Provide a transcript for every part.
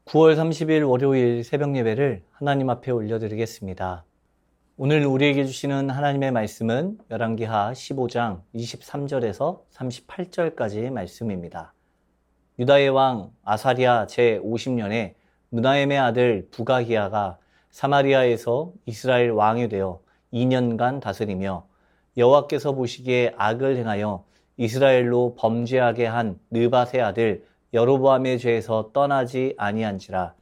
9월 30일 월요일 새벽 예배를 하나님 앞에 올려드리겠습니다. 오늘 우리에게 주시는 하나님의 말씀은 열왕기하 15장 23절에서 38절까지의 말씀입니다. 유다의 왕 아사랴 제50년에 므나헴의 아들 부가히야가 사마리아에서 이스라엘 왕이 되어 2년간 다스리며 여호와께서 보시기에 악을 행하여 이스라엘로 범죄하게 한 느밧의 아들 여로보암의 죄에서 떠나지 아니한지라.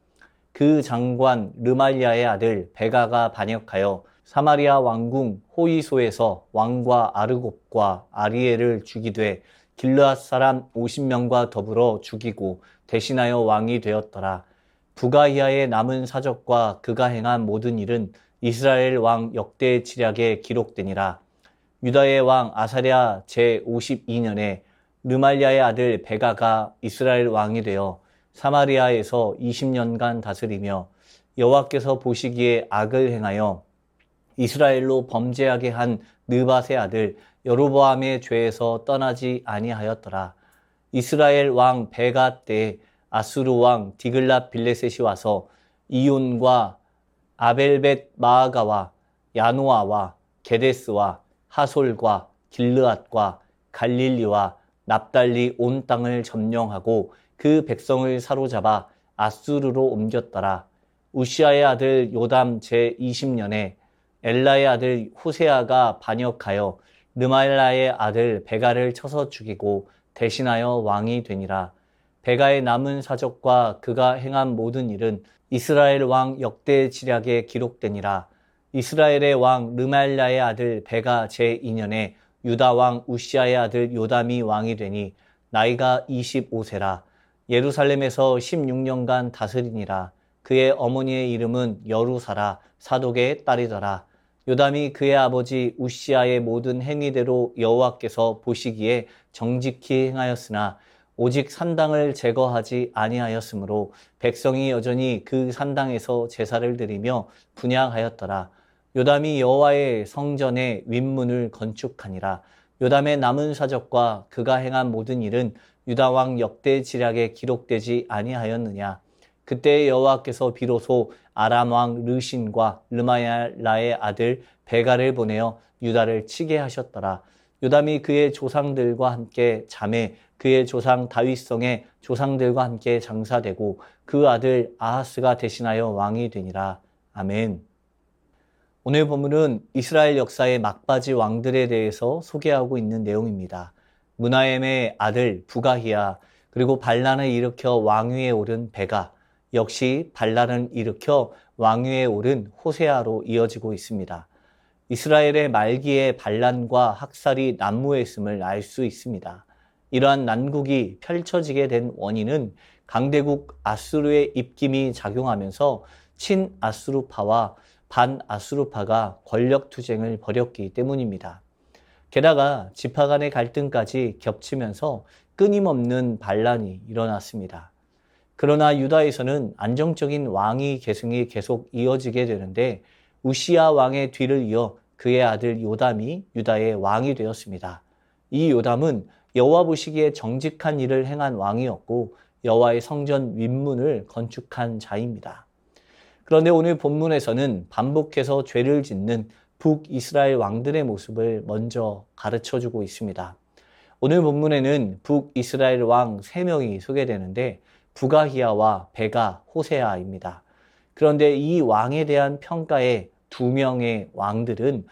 그 장관 르말랴의 아들 베가가 반역하여 사마리아 왕궁 호이소에서 왕과 아르곱과 아리엘을 죽이되 길르앗 사람 50명과 더불어 죽이고 대신하여 왕이 되었더라. 부가히야의 남은 사적과 그가 행한 모든 일은 이스라엘 왕 역대 지략에 기록되니라. 유다의 왕 아사랴 제52년에 르말랴의 아들 베가가 이스라엘 왕이 되어 사마리아에서 20년간 다스리며 여호와께서 보시기에 악을 행하여 이스라엘로 범죄하게 한 느밧의 아들 여로보암의 죄에서 떠나지 아니하였더라. 이스라엘 왕 베가 때에 아수르 왕 디글랏 빌레셋이 와서 이온과 아벨벳 마아가와 야노아와 게데스와 하솔과 길르앗과 갈릴리와 납달리 온 땅을 점령하고 그 백성을 사로잡아 아수르로 옮겼더라. 우시아의 아들 요담 제20년에 엘라의 아들 호세아가 반역하여 르말라의 아들 베가를 쳐서 죽이고 대신하여 왕이 되니라. 베가의 남은 사적과 그가 행한 모든 일은 이스라엘 왕 역대 지략에 기록되니라. 이스라엘의 왕 르말라의 아들 베가 제2년에 유다 왕 우시아의 아들 요담이 왕이 되니 나이가 25세라. 예루살렘에서 16년간 다스리니라. 그의 어머니의 이름은 여루사라 사독의 딸이더라. 요담이 그의 아버지 우시아의 모든 행위대로 여호와께서 보시기에 정직히 행하였으나 오직 산당을 제거하지 아니하였으므로 백성이 여전히 그 산당에서 제사를 드리며 분향하였더라. 요담이 여호와의 성전의 윗문을 건축하니라. 요담의 남은 사적과 그가 행한 모든 일은 유다 왕 역대 지략에 기록되지 아니하였느냐. 그때 여호와께서 비로소 아람 왕 르신과 르마야라의 아들 베가를 보내어 유다를 치게 하셨더라. 요담이 그의 조상들과 함께 잠에 그의 조상 다윗성의 조상들과 함께 장사되고 그 아들 아하스가 대신하여 왕이 되니라. 아멘. 오늘 본문은 이스라엘 역사의 막바지 왕들에 대해서 소개하고 있는 내용입니다. 므나헴의 아들 부가히야, 그리고 반란을 일으켜 왕위에 오른 베가, 역시 반란을 일으켜 왕위에 오른 호세아로 이어지고 있습니다. 이스라엘의 말기에 반란과 학살이 난무했음을 알 수 있습니다. 이러한 난국이 펼쳐지게 된 원인은 강대국 아수르의 입김이 작용하면서 친아수르파와 반아수르파가 권력투쟁을 벌였기 때문입니다. 게다가 지파 간의 갈등까지 겹치면서 끊임없는 반란이 일어났습니다. 그러나 유다에서는 안정적인 왕위 계승이 계속 이어지게 되는데 우시아 왕의 뒤를 이어 그의 아들 요담이 유다의 왕이 되었습니다. 이 요담은 여호와 보시기에 정직한 일을 행한 왕이었고 여호와의 성전 윗문을 건축한 자입니다. 그런데 오늘 본문에서는 반복해서 죄를 짓는 북이스라엘 왕들의 모습을 먼저 가르쳐주고 있습니다. 오늘 본문에는 북이스라엘 왕 3명이 소개되는데 부가히야와 베가, 호세아입니다. 그런데 이 왕에 대한 평가에 2명의 왕들은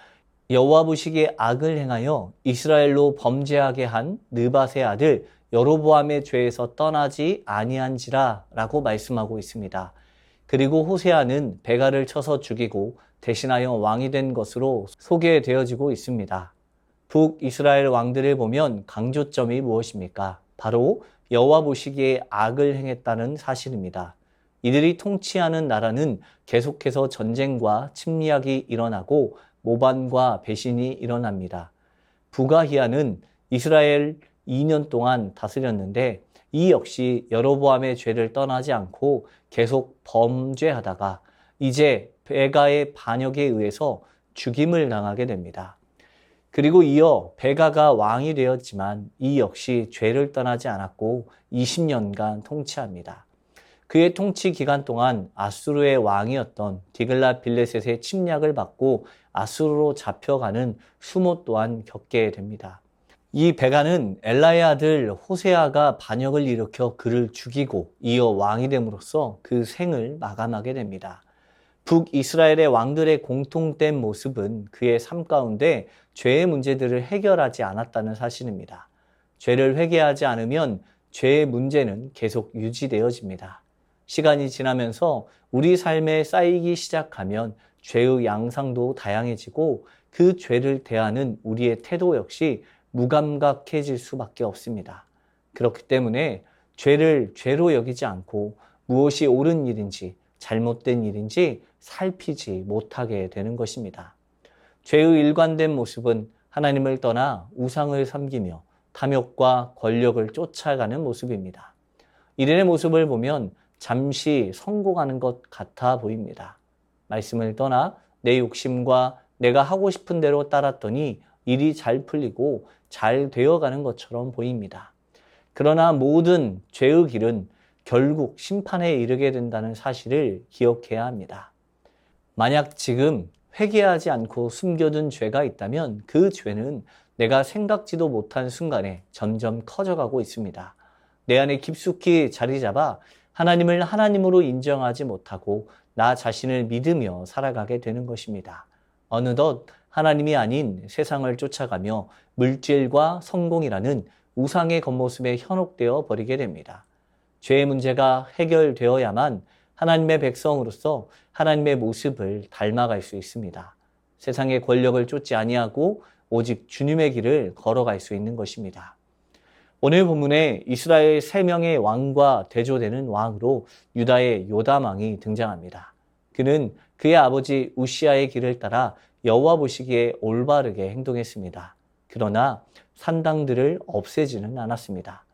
여호와 보시기에 악을 행하여 이스라엘로 범죄하게 한 느밧의 아들 여로보암의 죄에서 떠나지 아니한지라 라고 말씀하고 있습니다. 그리고 호세아는 베가를 쳐서 죽이고 대신하여 왕이 된 것으로 소개되어지고 있습니다. 북이스라엘 왕들을 보면 강조점이 무엇입니까? 바로 여호와 보시기에 악을 행했다는 사실입니다. 이들이 통치하는 나라는 계속해서 전쟁과 침략이 일어나고 모반과 배신이 일어납니다. 부가히야는 이스라엘 2년 동안 다스렸는데 이 역시 여로보암의 죄를 떠나지 않고 계속 범죄하다가 이제 베가의 반역에 의해서 죽임을 당하게 됩니다. 그리고 이어 베가가 왕이 되었지만 이 역시 죄를 떠나지 않았고 20년간 통치합니다. 그의 통치 기간 동안 아수르의 왕이었던 디글랏빌레셋의 침략을 받고 아수르로 잡혀가는 수모 또한 겪게 됩니다. 이 베가는 엘라의 아들 호세아가 반역을 일으켜 그를 죽이고 이어 왕이 됨으로써 그 생을 마감하게 됩니다. 북이스라엘의 왕들의 공통된 모습은 그의 삶 가운데 죄의 문제들을 해결하지 않았다는 사실입니다. 죄를 회개하지 않으면 죄의 문제는 계속 유지되어집니다. 시간이 지나면서 우리 삶에 쌓이기 시작하면 죄의 양상도 다양해지고 그 죄를 대하는 우리의 태도 역시 무감각해질 수밖에 없습니다. 그렇기 때문에 죄를 죄로 여기지 않고 무엇이 옳은 일인지 잘못된 일인지 살피지 못하게 되는 것입니다. 죄의 일관된 모습은 하나님을 떠나 우상을 섬기며 탐욕과 권력을 쫓아가는 모습입니다. 이들의 모습을 보면 잠시 성공하는 것 같아 보입니다. 말씀을 떠나 내 욕심과 내가 하고 싶은 대로 따랐더니 일이 잘 풀리고 잘 되어가는 것처럼 보입니다. 그러나 모든 죄의 길은 결국 심판에 이르게 된다는 사실을 기억해야 합니다. 만약 지금 회개하지 않고 숨겨둔 죄가 있다면 그 죄는 내가 생각지도 못한 순간에 점점 커져가고 있습니다. 내 안에 깊숙이 자리 잡아 하나님을 하나님으로 인정하지 못하고 나 자신을 믿으며 살아가게 되는 것입니다. 어느덧 하나님이 아닌 세상을 쫓아가며 물질과 성공이라는 우상의 겉모습에 현혹되어 버리게 됩니다. 죄의 문제가 해결되어야만 하나님의 백성으로서 하나님의 모습을 닮아갈 수 있습니다. 세상의 권력을 쫓지 아니하고 오직 주님의 길을 걸어갈 수 있는 것입니다. 오늘 본문에 이스라엘 3명의 왕과 대조되는 왕으로 유다의 요담 왕이 등장합니다. 그는 그의 아버지 우시아의 길을 따라 여호와 보시기에 올바르게 행동했습니다. 그러나 산당들을 없애지는 않았습니다.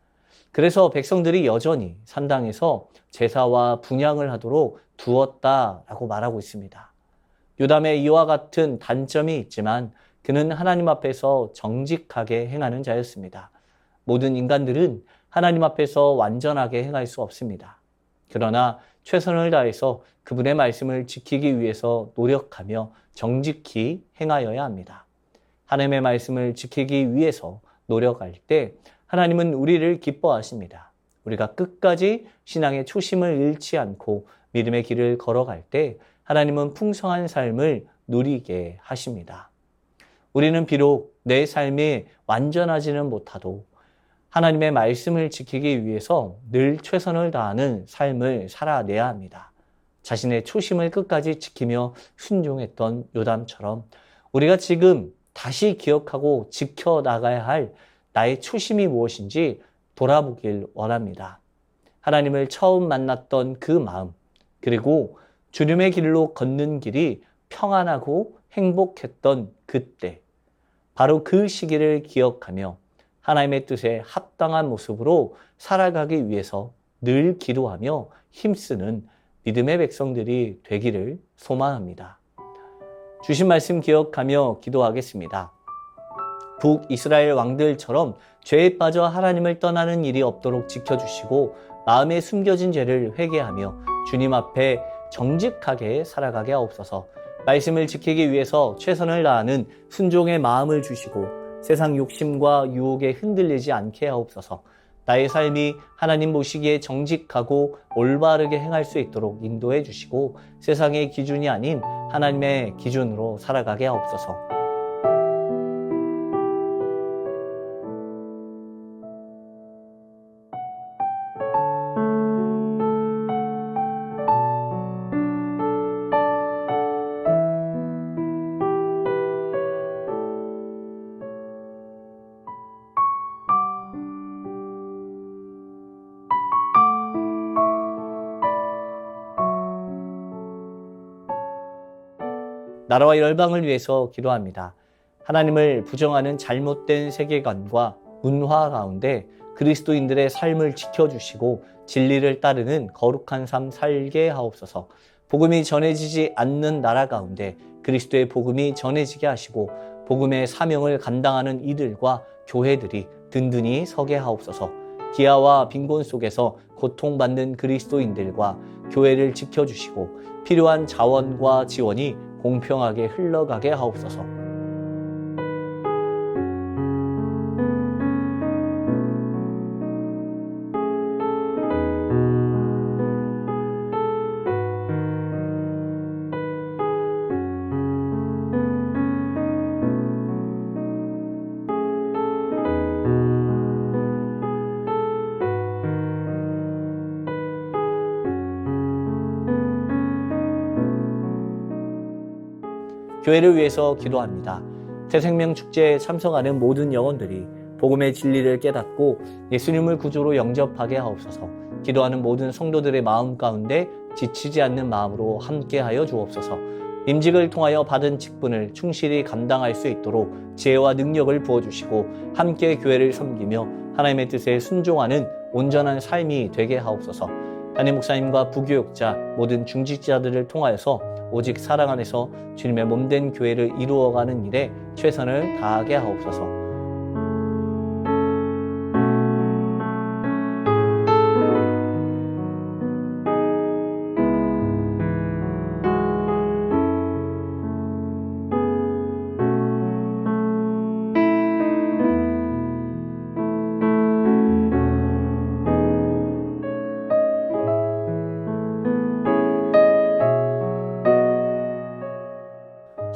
그래서 백성들이 여전히 산당에서 제사와 분향을 하도록 두었다라고 말하고 있습니다. 요담의 이와 같은 단점이 있지만 그는 하나님 앞에서 정직하게 행하는 자였습니다. 모든 인간들은 하나님 앞에서 완전하게 행할 수 없습니다. 그러나 최선을 다해서 그분의 말씀을 지키기 위해서 노력하며 정직히 행하여야 합니다. 하나님의 말씀을 지키기 위해서 노력할 때 하나님은 우리를 기뻐하십니다. 우리가 끝까지 신앙의 초심을 잃지 않고 믿음의 길을 걸어갈 때 하나님은 풍성한 삶을 누리게 하십니다. 우리는 비록 내 삶이 완전하지는 못하도 하나님의 말씀을 지키기 위해서 늘 최선을 다하는 삶을 살아내야 합니다. 자신의 초심을 끝까지 지키며 순종했던 요담처럼 우리가 지금 다시 기억하고 지켜나가야 할 나의 초심이 무엇인지 돌아보길 원합니다. 하나님을 처음 만났던 그 마음, 그리고 주님의 길로 걷는 길이 평안하고 행복했던 그때, 바로 그 시기를 기억하며 하나님의 뜻에 합당한 모습으로 살아가기 위해서 늘 기도하며 힘쓰는 믿음의 백성들이 되기를 소망합니다. 주신 말씀 기억하며 기도하겠습니다. 북이스라엘 왕들처럼 죄에 빠져 하나님을 떠나는 일이 없도록 지켜주시고 마음에 숨겨진 죄를 회개하며 주님 앞에 정직하게 살아가게 하옵소서. 말씀을 지키기 위해서 최선을 다하는 순종의 마음을 주시고 세상 욕심과 유혹에 흔들리지 않게 하옵소서. 나의 삶이 하나님 보시기에 정직하고 올바르게 행할 수 있도록 인도해 주시고 세상의 기준이 아닌 하나님의 기준으로 살아가게 하옵소서. 나라와 열방을 위해서 기도합니다. 하나님을 부정하는 잘못된 세계관과 문화 가운데 그리스도인들의 삶을 지켜주시고 진리를 따르는 거룩한 삶 살게 하옵소서. 복음이 전해지지 않는 나라 가운데 그리스도의 복음이 전해지게 하시고 복음의 사명을 감당하는 이들과 교회들이 든든히 서게 하옵소서. 기아와 빈곤 속에서 고통받는 그리스도인들과 교회를 지켜주시고 필요한 자원과 지원이 공평하게 흘러가게 하옵소서. 교회를 위해서 기도합니다. 새생명 축제에 참석하는 모든 영혼들이 복음의 진리를 깨닫고 예수님을 구주로 영접하게 하옵소서. 기도하는 모든 성도들의 마음 가운데 지치지 않는 마음으로 함께하여 주옵소서. 임직을 통하여 받은 직분을 충실히 감당할 수 있도록 지혜와 능력을 부어주시고 함께 교회를 섬기며 하나님의 뜻에 순종하는 온전한 삶이 되게 하옵소서. 담임 목사님과 부교육자 모든 중직자들을 통하여서 오직 사랑 안에서 주님의 몸된 교회를 이루어가는 일에 최선을 다하게 하옵소서.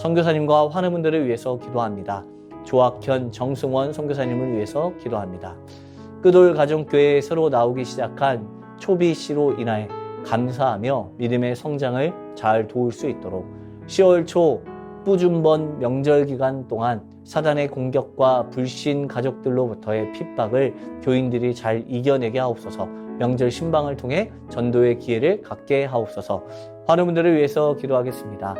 선교사님과 환우분들을 위해서 기도합니다. 조학현, 정승원 선교사님을 위해서 기도합니다. 끄돌 가정교회에 새로 나오기 시작한 초비 씨로 인하여 감사하며 믿음의 성장을 잘 도울 수 있도록 10월 초 뿌준번 명절 기간 동안 사단의 공격과 불신 가족들로부터의 핍박을 교인들이 잘 이겨내게 하옵소서. 명절 신방을 통해 전도의 기회를 갖게 하옵소서. 환우분들을 위해서 기도하겠습니다.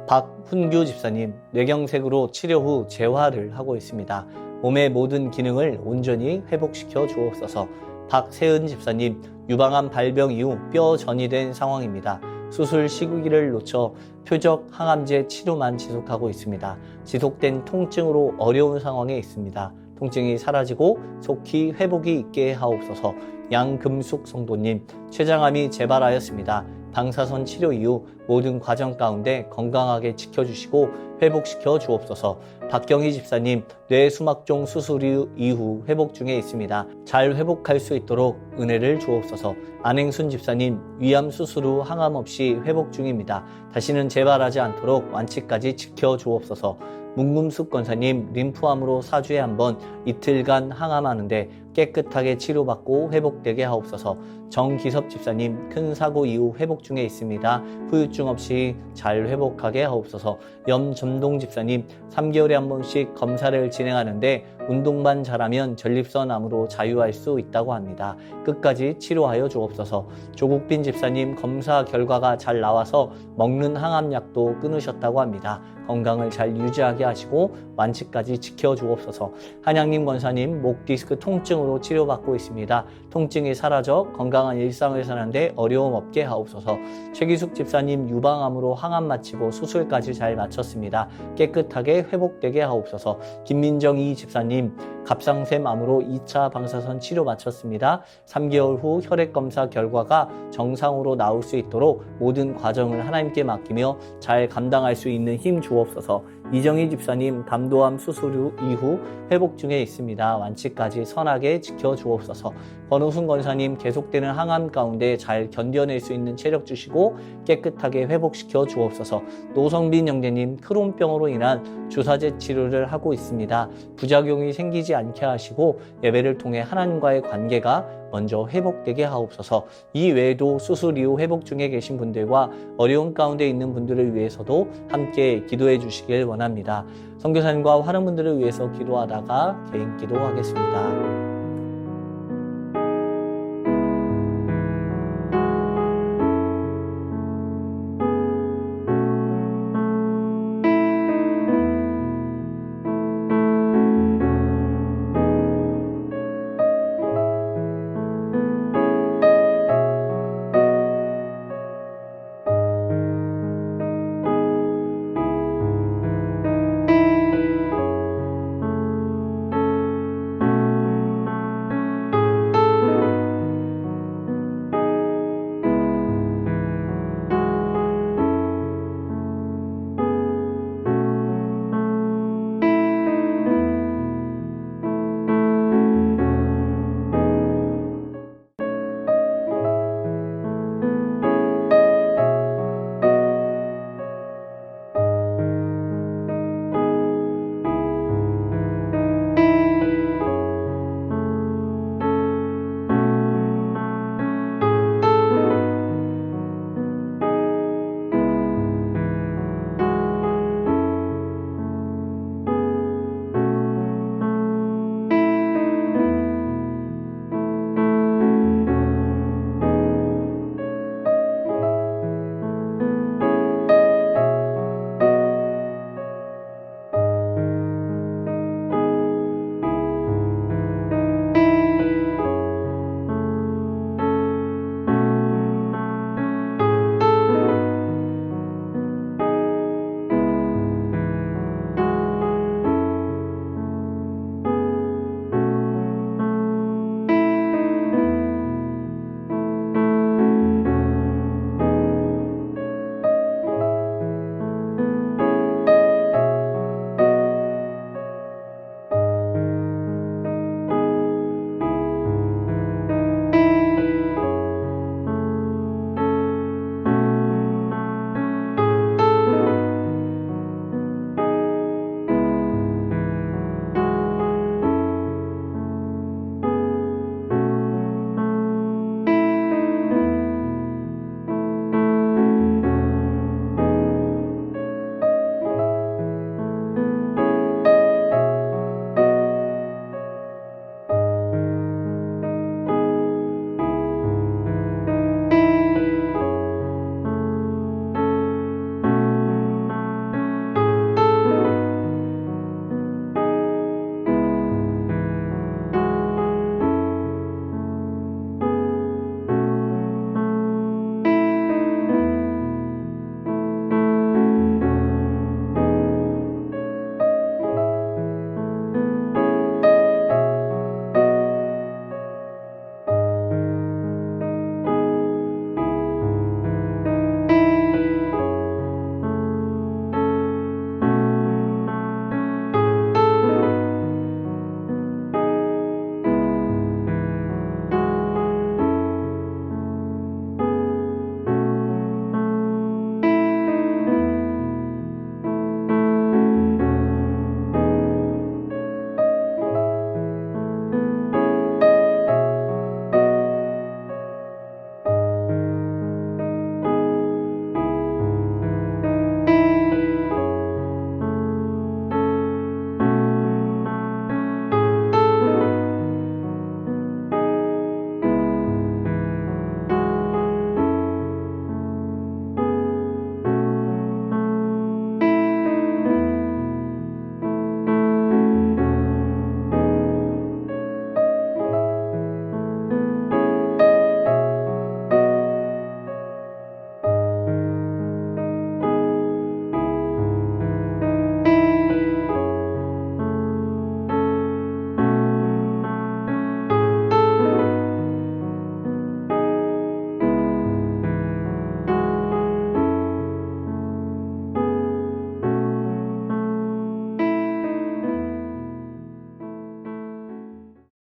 박훈규 집사님, 뇌경색으로 치료 후 재활을 하고 있습니다. 몸의 모든 기능을 온전히 회복시켜 주옵소서. 박세은 집사님, 유방암 발병 이후 뼈 전이 된 상황입니다. 수술 시기를 놓쳐 표적 항암제 치료만 지속하고 있습니다. 지속된 통증으로 어려운 상황에 있습니다. 통증이 사라지고 속히 회복이 있게 하옵소서. 양금숙 성도님, 췌장암이 재발하였습니다. 방사선 치료 이후 모든 과정 가운데 건강하게 지켜주시고 회복시켜 주옵소서. 박경희 집사님, 뇌수막종 수술 이후 회복 중에 있습니다. 잘 회복할 수 있도록 은혜를 주옵소서. 안행순 집사님, 위암 수술 후 항암 없이 회복 중입니다. 다시는 재발하지 않도록 완치까지 지켜 주옵소서. 문금숙 권사님, 림프암으로 4주에 한 번 이틀간 항암하는데 깨끗하게 치료받고 회복되게 하옵소서. 정기섭 집사님, 큰 사고 이후 회복 중에 있습니다. 후유증 없이 잘 회복하게 하옵소서. 염점동 집사님, 3개월에 한 번씩 검사를 진행하는데 운동만 잘하면 전립선암으로 자유할 수 있다고 합니다. 끝까지 치료하여 주옵소서. 조국빈 집사님, 검사 결과가 잘 나와서 먹는 항암약도 끊으셨다고 합니다. 건강을 잘 유지하게 하시고 완치까지 지켜주옵소서. 한양님 권사님, 목 디스크 통증으로 치료받고 있습니다. 통증이 사라져 건강한 일상을 사는데 어려움 없게 하옵소서. 최기숙 집사님, 유방암으로 항암 마치고 수술까지 잘 마쳤습니다. 깨끗하게 회복되게 하옵소서. 김민정 이 집사님, 갑상샘 암으로 2차 방사선 치료 마쳤습니다. 3개월 후 혈액검사 결과가 정상으로 나올 수 있도록 모든 과정을 하나님께 맡기며 잘 감당할 수 있는 힘 주옵소서. 이정희 집사님, 담도암 수술 이후 회복 중에 있습니다. 완치까지 선하게 지켜주옵소서. 권우순 권사님, 계속되는 항암 가운데 잘 견뎌낼 수 있는 체력 주시고 깨끗하게 회복시켜 주옵소서. 노성빈 형제님, 크론병으로 인한 주사제 치료를 하고 있습니다. 부작용이 생기지 않게 하시고 예배를 통해 하나님과의 관계가 먼저 회복되게 하옵소서. 이 외에도 수술 이후 회복 중에 계신 분들과 어려운 가운데 있는 분들을 위해서도 함께 기도해 주시길 원합니다. 선교사님과 환우분들을 위해서 기도하다가 개인 기도하겠습니다.